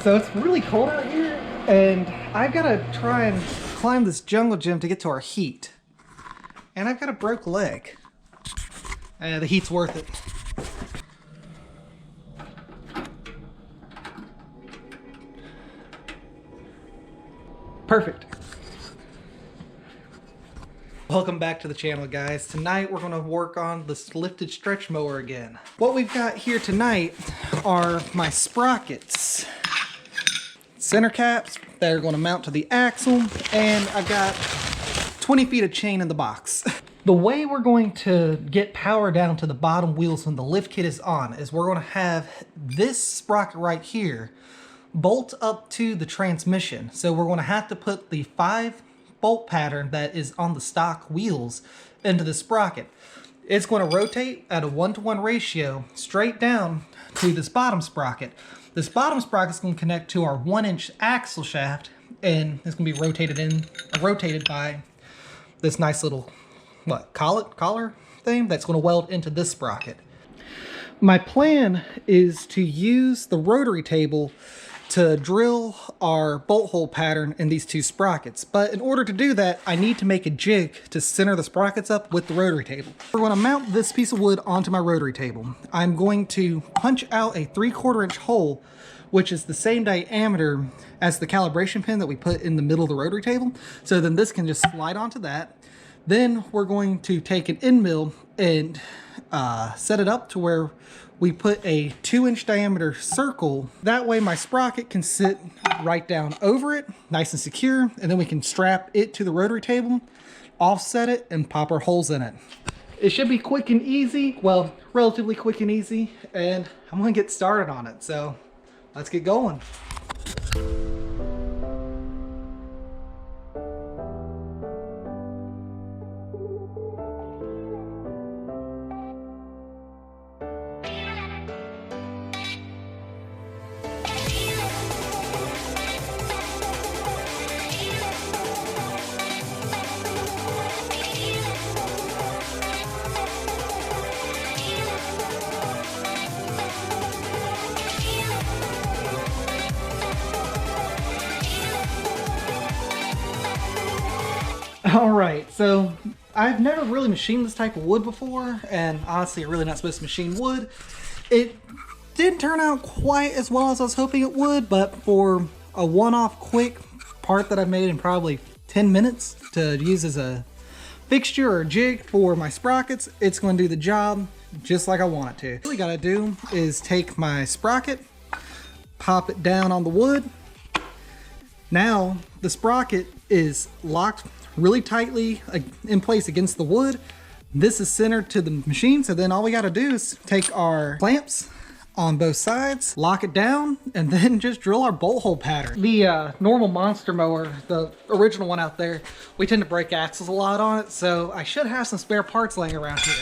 So it's really cold out here, and I've got to try and climb this jungle gym to get to our heat. And I've got a broke leg. The heat's worth it. Perfect. Welcome back to the channel, guys. Tonight we're going to work on this lifted stretch mower again. What we've got here tonight are my sprockets. Center caps that are going to mount to the axle, and I've got 20 feet of chain in the box. The way we're going to get power down to the bottom wheels when the lift kit is on is we're going to have this sprocket right here bolt up to the transmission. So we're going to have to put the 5 bolt pattern that is on the stock wheels into the sprocket. It's going to rotate at a 1-to-1 ratio straight down to this bottom sprocket. This bottom sprocket is going to connect to our 1-inch axle shaft, and it's going to be rotated by this nice little collar thing that's going to weld into this sprocket. My plan is to use the rotary table to drill our bolt hole pattern in these 2 sprockets. But in order to do that, I need to make a jig to center the sprockets up with the rotary table. We're going to mount this piece of wood onto my rotary table. I'm going to punch out a 3/4 inch hole, which is the same diameter as the calibration pin that we put in the middle of the rotary table. So then this can just slide onto that. Then we're going to take an end mill and set it up to where we put a 2-inch diameter circle. That way my sprocket can sit right down over it, nice and secure, and then we can strap it to the rotary table, offset it, and pop our holes in it. It should be quick and easy, well, relatively quick and easy, and I'm gonna get started on it, so let's get going. Alright, so I've never really machined this type of wood before, and honestly, you're really not supposed to machine wood. It didn't turn out quite as well as I was hoping it would, but for a one-off quick part that I made in probably 10 minutes to use as a fixture or a jig for my sprockets, it's going to do the job just like I want it to. What we gotta do is take my sprocket, pop it down on the wood. Now the sprocket is locked really tightly in place against the wood. This is centered to the machine, so then all we got to do is take our clamps on both sides, lock it down, and then just drill our bolt hole pattern. The normal monster mower, the original one out there, we tend to break axles a lot on it, so I should have some spare parts laying around here.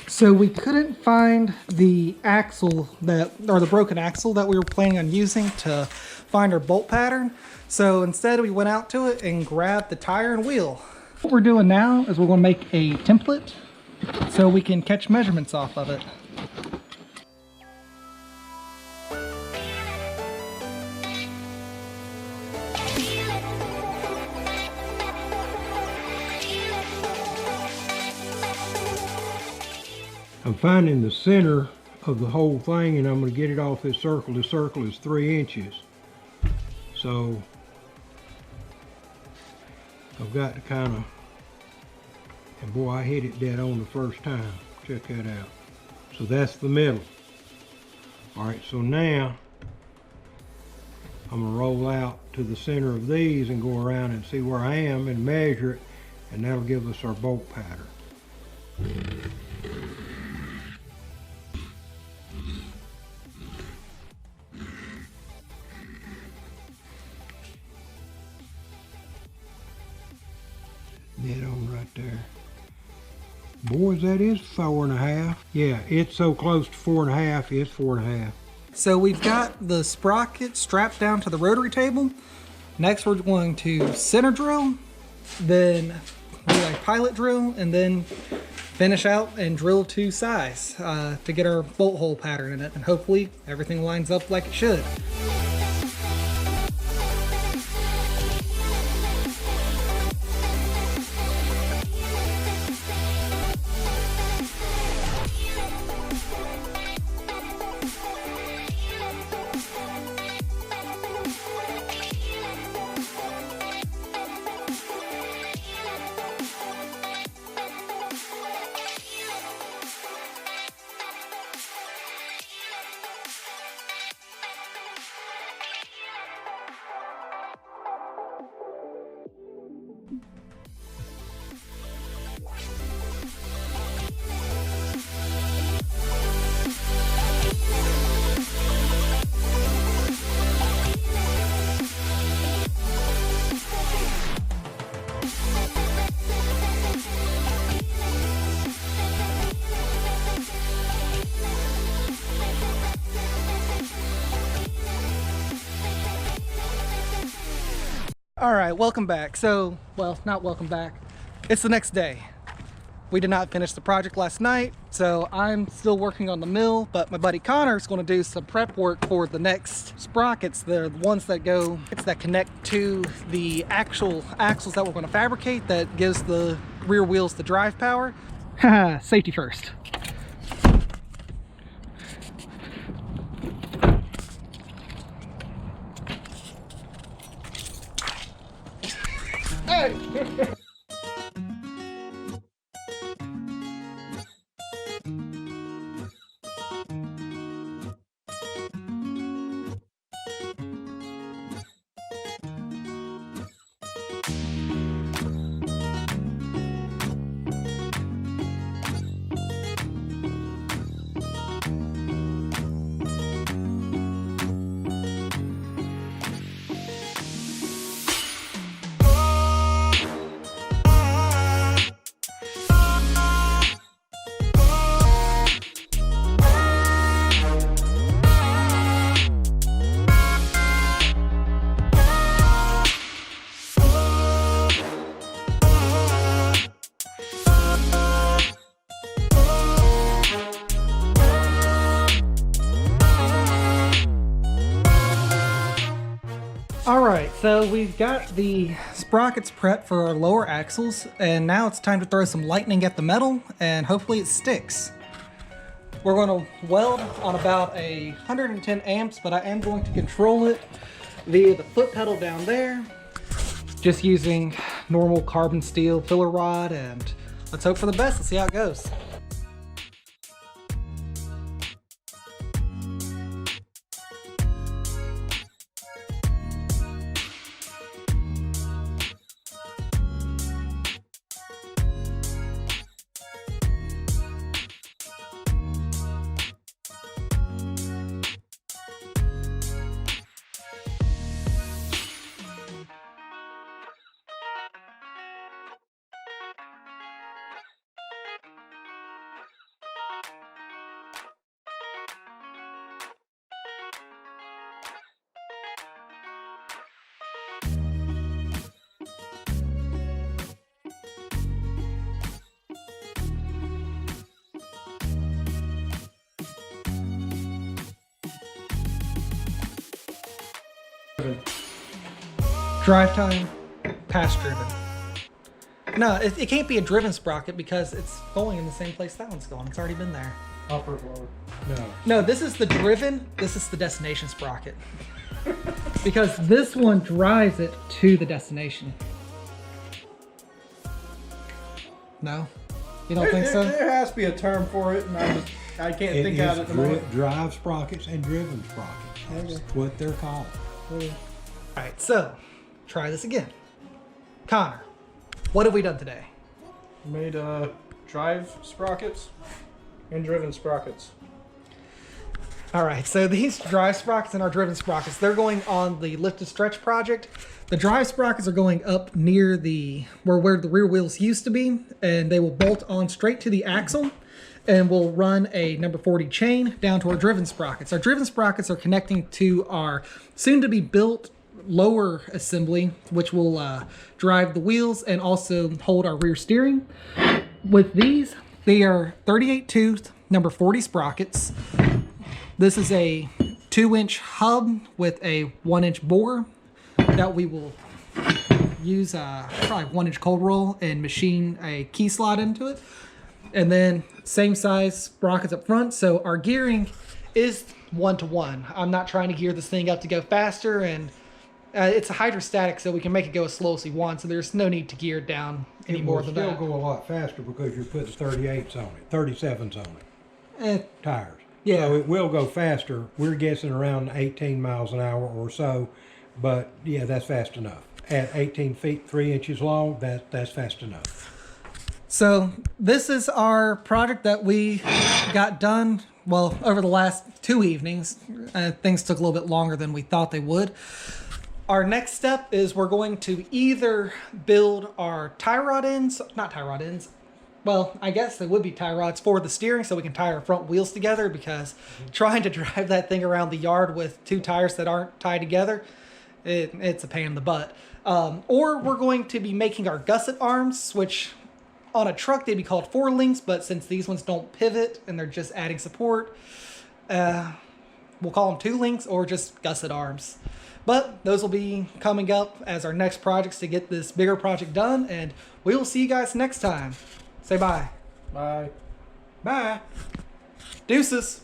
So we couldn't find the axle the broken axle that we were planning on using to find our bolt pattern. So instead we went out to it and grabbed the tire and wheel. What we're doing now is we're going to make a template so we can catch measurements off of it. I'm finding the center of the whole thing, and I'm going to get it off this circle. This circle is 3 inches. So I've got to kind of, and boy, I hit it dead on the first time. Check that out. So that's the middle. All right, so now I'm going to roll out to the center of these and go around and see where I am and measure it, and that'll give us our bolt pattern. Dead on right there. Boys, that is 4.5. Yeah, it's so close to 4.5, it's 4.5. So we've got the sprocket strapped down to the rotary table. Next we're going to center drill, then do a pilot drill, and then finish out and drill to size to get our bolt hole pattern in it, and hopefully everything lines up like it should. All right, welcome back. So, well, not welcome back. It's the next day. We did not finish the project last night, so I'm still working on the mill, but my buddy Connor is going to do some prep work for the next sprockets. They're the ones that connect to the actual axles that we're going to fabricate, that gives the rear wheels the drive power. Haha, safety first. Hey! Alright, so we've got the sprockets prepped for our lower axles, and now it's time to throw some lightning at the metal, and hopefully it sticks. We're going to weld on about 110 amps, but I am going to control it via the foot pedal down there, just using normal carbon steel filler rod, and let's hope for the best. Let's see how it goes. Drive time, pass driven. No, it can't be a driven sprocket because it's going in the same place that one's going. It's already been there. Upper, lower. No. No, this is the driven, this is the destination sprocket. Because this one drives it to the destination. No? You don't think so? There has to be a term for it, and I can't think of it at the moment. Drive sprockets and driven sprockets. That's what they're called. Alright, so try this again. Connor, what have we done today? Made drive sprockets and driven sprockets. Alright, so these drive sprockets and our driven sprockets, they're going on the lifted stretch project. The drive sprockets are going up near where the rear wheels used to be, and they will bolt on straight to the axle, and we'll run a number 40 chain down to our driven sprockets. Our driven sprockets are connecting to our soon-to-be built lower assembly, which will drive the wheels and also hold our rear steering. With these, They are 38 tooth, number 40 sprockets. This is a 2-inch hub with a 1-inch bore that we will use probably 1-inch cold roll and machine a key slot into it. And then same size sprockets up front. So our gearing is 1-to-1. I'm not trying to gear this thing up to go faster, and it's a hydrostatic, so we can make it go as slow as we want. So there's no need to gear it down any more than that. It will still go a lot faster because you're putting 38s on it, 37s on it. Tires. Yeah. So it will go faster. We're guessing around 18 miles an hour or so, but yeah, that's fast enough. At 18 feet 3 inches long, that's fast enough. So this is our project that we got done, well, over the last 2 evenings. Things took a little bit longer than we thought they would. Our next step is we're going to either build our tie rod ends, not tie rod ends, well, I guess they would be tie rods for the steering so we can tie our front wheels together, because trying to drive that thing around the yard with 2 tires that aren't tied together, it's a pain in the butt. Or we're going to be making our gusset arms, which on a truck they'd be called 4 links, but since these ones don't pivot and they're just adding support, we'll call them 2 links or just gusset arms. But those will be coming up as our next projects to get this bigger project done, and we will see you guys next time. Say bye. Bye. Bye. Deuces.